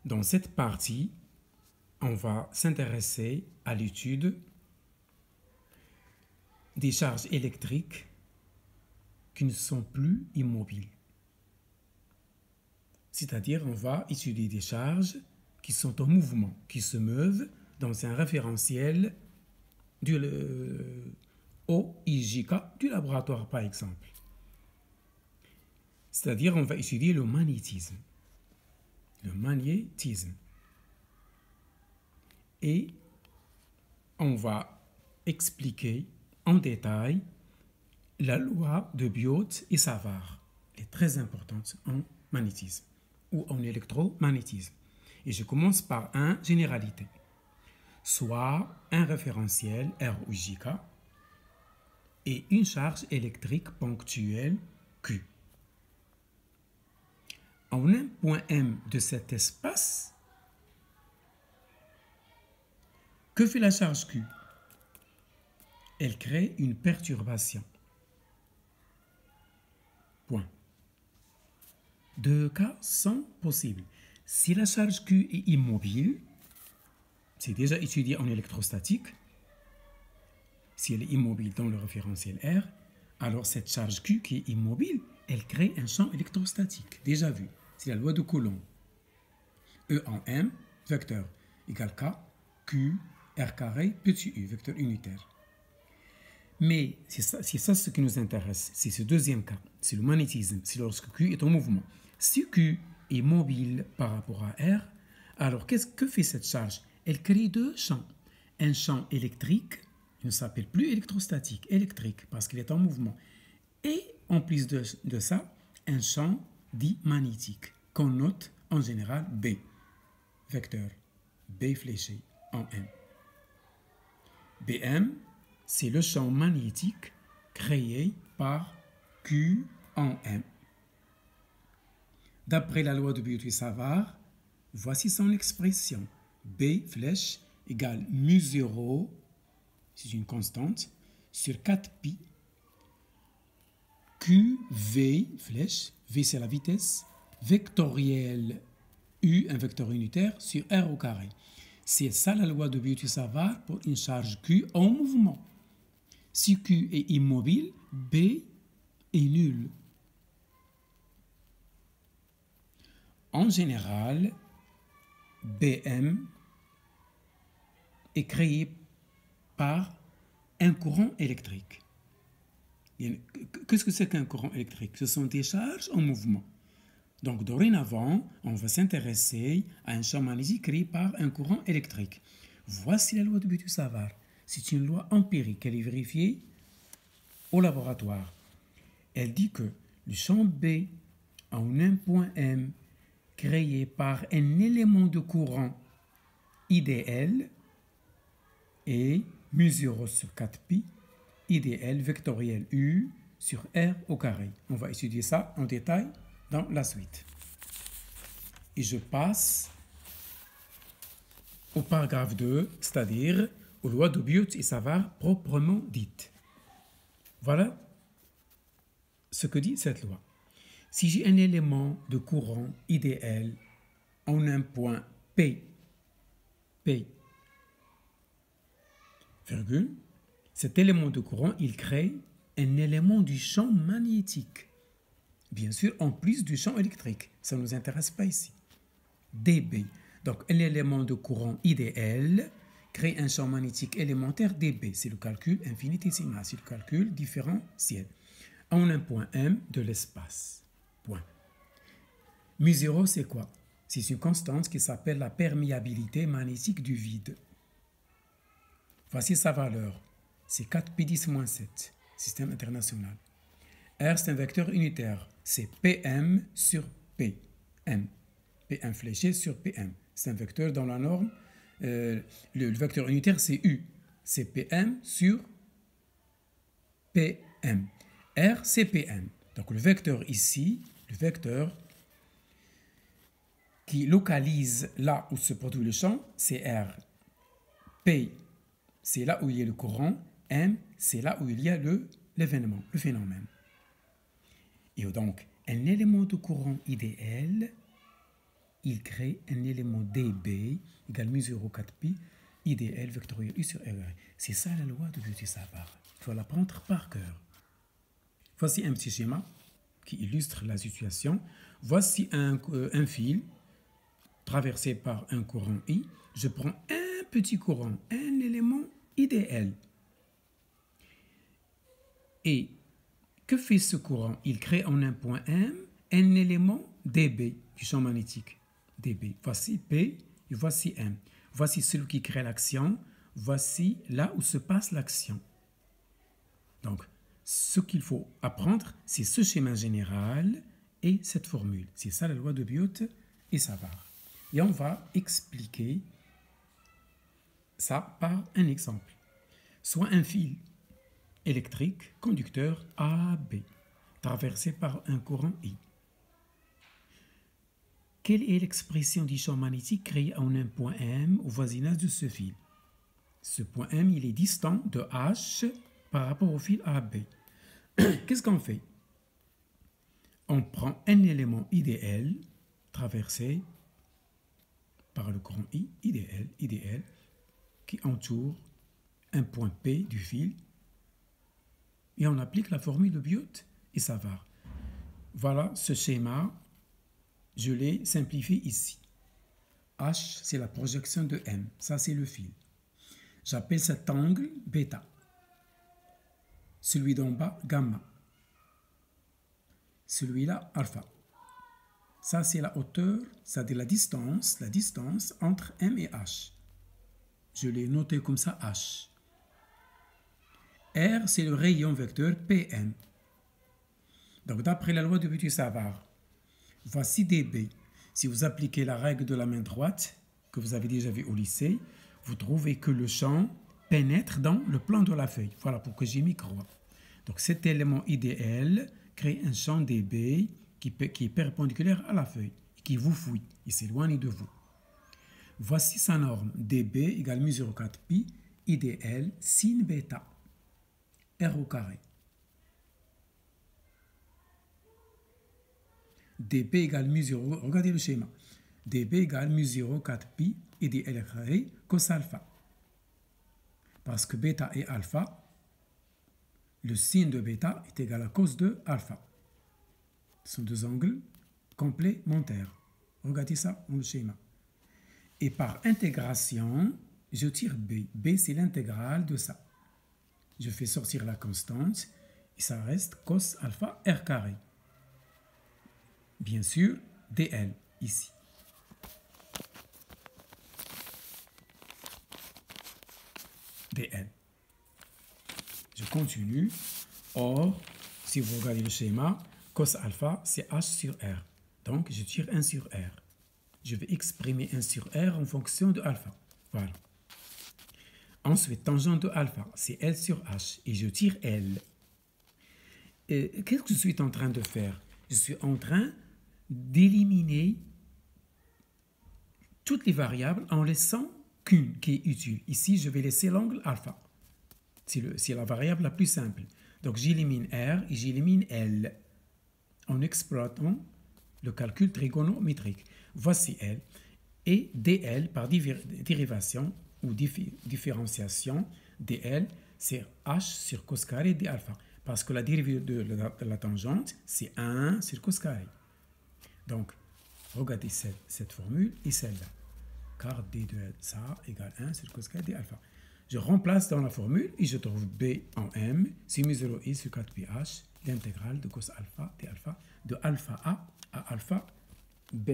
Dans cette partie, on va s'intéresser à l'étude des charges électriques qui ne sont plus immobiles. C'est-à-dire, on va étudier des charges qui sont en mouvement, qui se meuvent dans un référentiel du OIJK du laboratoire, par exemple. C'est-à-dire, on va étudier le magnétisme. Le magnétisme. Et on va expliquer en détail la loi de Biot et Savart. Elle est très importante en magnétisme ou en électromagnétisme. Et je commence par une généralité, soit un référentiel ROIJK et une charge électrique ponctuelle Q. En un point M de cet espace, que fait la charge Q? Elle crée une perturbation. Point. Deux cas sont possibles. Si la charge Q est immobile, c'est déjà étudié en électrostatique, si elle est immobile dans le référentiel R, alors cette charge Q qui est immobile, elle crée un champ électrostatique, déjà vu. C'est la loi de Coulomb. E en M, vecteur égale K, Q, R carré, petit u, vecteur unitaire. Mais c'est ça ce qui nous intéresse, c'est ce deuxième cas, c'est le magnétisme, c'est lorsque Q est en mouvement. Si Q est mobile par rapport à R, alors que fait cette charge? Elle crée deux champs. Un champ électrique, il ne s'appelle plus électrostatique, électrique, parce qu'il est en mouvement. Et en plus de ça, un champ dit magnétique, qu'on note en général B, vecteur B fléché en M. BM, c'est le champ magnétique créé par Q en M. D'après la loi de Biot et Savart, voici son expression. B flèche égale mu0, c'est une constante, sur 4pi. QV flèche, V c'est la vitesse, vectorielle U, un vecteur unitaire, sur R au carré. C'est ça la loi de Biot et Savart pour une charge Q en mouvement. Si Q est immobile, B est nul. En général, BM est créé par un courant électrique. Qu'est-ce que c'est qu'un courant électrique? Ce sont des charges en mouvement. Donc, dorénavant, on va s'intéresser à un champ magnétique créé par un courant électrique. Voici la loi de Biot et Savart. C'est une loi empirique, elle est vérifiée au laboratoire. Elle dit que le champ B en un point M créé par un élément de courant IDL est mu0 sur 4pi, IDL vectoriel U sur R au carré. On va étudier ça en détail dans la suite. Et je passe au paragraphe 2, c'est-à-dire aux lois de Biot et Savart proprement dites. Voilà ce que dit cette loi. Si j'ai un élément de courant IDL en un point P, virgule, cet élément de courant, il crée un élément du champ magnétique. Bien sûr, en plus du champ électrique. Ça ne nous intéresse pas ici. dB. Donc, un élément de courant IDL crée un champ magnétique élémentaire dB. C'est le calcul infinitésimal, c'est le calcul différentiel. En un point M de l'espace. Point. mu0, c'est quoi? C'est une constante qui s'appelle la perméabilité magnétique du vide. Voici sa valeur. C'est 4pi10-7, système international. R, c'est un vecteur unitaire. C'est PM sur PM. PM fléché sur PM. C'est un vecteur dans la norme. Le vecteur unitaire, c'est U. C'est PM sur PM. R, c'est PM. Donc le vecteur ici, le vecteur qui localise là où se produit le champ, c'est R. P, c'est là où il y a le courant. M, c'est là où il y a l'événement, le phénomène. Et donc, un élément de courant idéal, il crée un élément DB égale mu 0,4pi IDL vectoriel U sur R. C'est ça la loi de Biot-Savart. Il faut l'apprendre par cœur. Voici un petit schéma qui illustre la situation. Voici un fil traversé par un courant I. Je prends un petit courant, un élément IDL. Et que fait ce courant? Il crée en un point M un élément dB du champ magnétique. dB. Voici P et voici M. Voici celui qui crée l'action. Voici là où se passe l'action. Donc, ce qu'il faut apprendre, c'est ce schéma général et cette formule. C'est ça la loi de Biot-Savart. Et on va expliquer ça par un exemple. Soit un fil électrique conducteur AB, traversé par un courant I. Quelle est l'expression du champ magnétique créé en un point M au voisinage de ce fil? Ce point M, il est distant de H par rapport au fil AB. Qu'est-ce qu'on fait? On prend un élément IDL traversé par le courant I, IDL, qui entoure un point P du fil, et on applique la formule de Biot-Savart. Voilà ce schéma, je l'ai simplifié ici. H, c'est la projection de M, ça c'est le fil. J'appelle cet angle bêta. Celui d'en bas, gamma. Celui-là, alpha. Ça, c'est la hauteur, c'est-à-dire la distance entre M et H. Je l'ai noté comme ça, H. R, c'est le rayon vecteur PM. Donc, d'après la loi de Biot-Savart, voici dB. Si vous appliquez la règle de la main droite, que vous avez déjà vu au lycée, vous trouvez que le champ pénètre dans le plan de la feuille. Voilà pourquoi j'ai mis croix. Donc cet élément IDL crée un champ dB qui est perpendiculaire à la feuille, qui vous fouille, il s'éloigne de vous. Voici sa norme, dB égale mu 0,4pi IDL sin bêta, R au carré. dB égale mu 0, regardez le schéma, dB égale mu 0,4pi IDL carré cos alpha. Parce que bêta et alpha, le signe de bêta est égal à cos de alpha. Ce sont deux angles complémentaires. Regardez ça dans le schéma. Et par intégration, je tire B. B, c'est l'intégrale de ça. Je fais sortir la constante et ça reste cos alpha R carré. Bien sûr, DL, ici. DL. Je continue. Or, si vous regardez le schéma, cos alpha, c'est H sur R. Donc, je tire 1 sur R. Je vais exprimer 1 sur R en fonction de alpha. Voilà. Ensuite, tangente de alpha, c'est L sur H. Et je tire L. Qu'est-ce que je suis en train de faire? Je suis en train d'éliminer toutes les variables en laissant qu'une qui est utile. Ici, je vais laisser l'angle alpha. C'est la variable la plus simple. Donc, j'élimine R et j'élimine L en exploitant le calcul trigonométrique. Voici L. Et DL, par dérivation ou différenciation, DL, c'est H sur cos carré d alpha. Parce que la dérivée de la tangente, c'est 1 sur cos carré. Donc, regardez cette formule et celle-là. Car d de ça égale 1 sur cos carré d alpha. Je remplace dans la formule et je trouve B en M, c'est mu 0 I sur 4 pi H, l'intégrale de cos alpha d alpha, de alpha A à alpha B.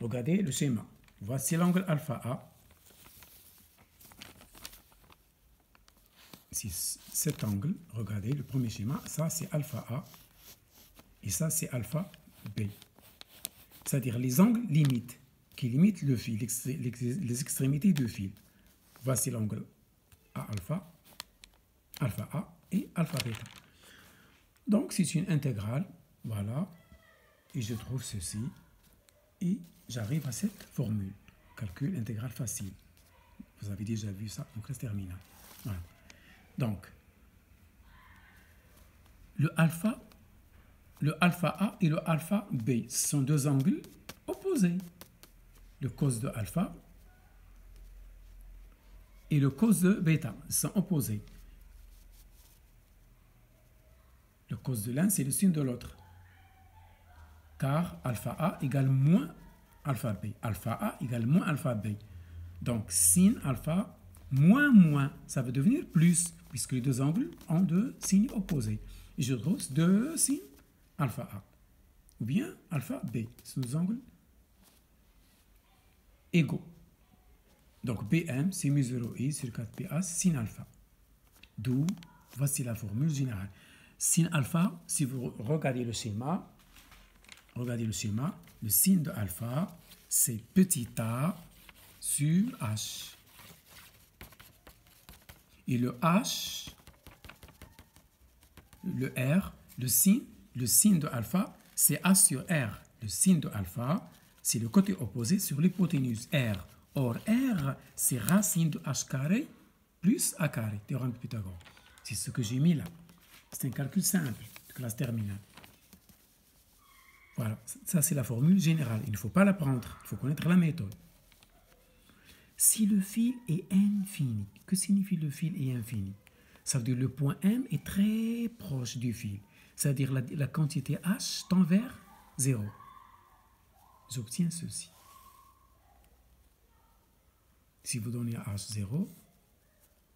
Regardez le schéma. Voici l'angle alpha A. C'est cet angle, regardez le premier schéma, ça c'est alpha A et ça c'est alpha B. C'est-à-dire les angles limites, qui limitent le fil, les extrémités du fil. Voici l'angle A alpha A et alpha bêta. Donc c'est une intégrale, voilà, et je trouve ceci, et j'arrive à cette formule, calcul intégral facile. Vous avez déjà vu ça en classe terminale. Voilà. Donc, le alpha A et le alpha B sont deux angles opposés. le cos de alpha et le cos de bêta sont opposés. Le cos de l'un, c'est le signe de l'autre. Car alpha A égale moins alpha B. Alpha A égale moins alpha B. Donc, sin alpha moins, ça va devenir plus, puisque les deux angles ont deux signes opposés. Et je trouve deux signes alpha A. Ou bien alpha B. Ce sont deux angles égaux. Donc, BM, c'est mu 0i sur 4PA sin alpha. D'où, voici la formule générale. Sin alpha, si vous regardez le schéma, le signe de alpha, c'est petit a sur h. Et le h, le r, le signe de alpha, c'est a sur r. Le signe de alpha, c'est le côté opposé sur l'hypoténuse r. Or, r, c'est racine de h carré plus a carré, théorème de Pythagore. C'est ce que j'ai mis là. C'est un calcul simple de classe terminale. Voilà, ça c'est la formule générale. Il ne faut pas l'apprendre, il faut connaître la méthode. Si le fil est infini, que signifie le fil est infini? Ça veut dire que le point M est très proche du fil. C'est-à-dire la quantité H tend vers 0. J'obtiens ceci. Si vous donnez à H0,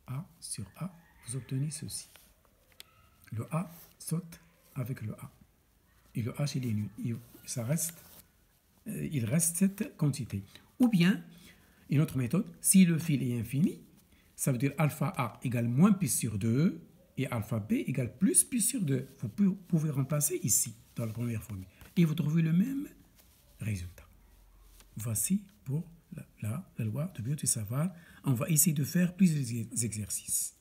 A sur A, vous obtenez ceci. Le A saute avec le A. Et le H, il est nul. Il reste cette quantité. Ou bien, une autre méthode, si le fil est infini, ça veut dire alpha A égale moins pi sur 2 et alpha B égale plus pi sur 2. Vous pouvez remplacer ici, dans la première formule. Et vous trouvez le même résultat. Voici pour la loi de Biot et Savart. On va essayer de faire plusieurs exercices.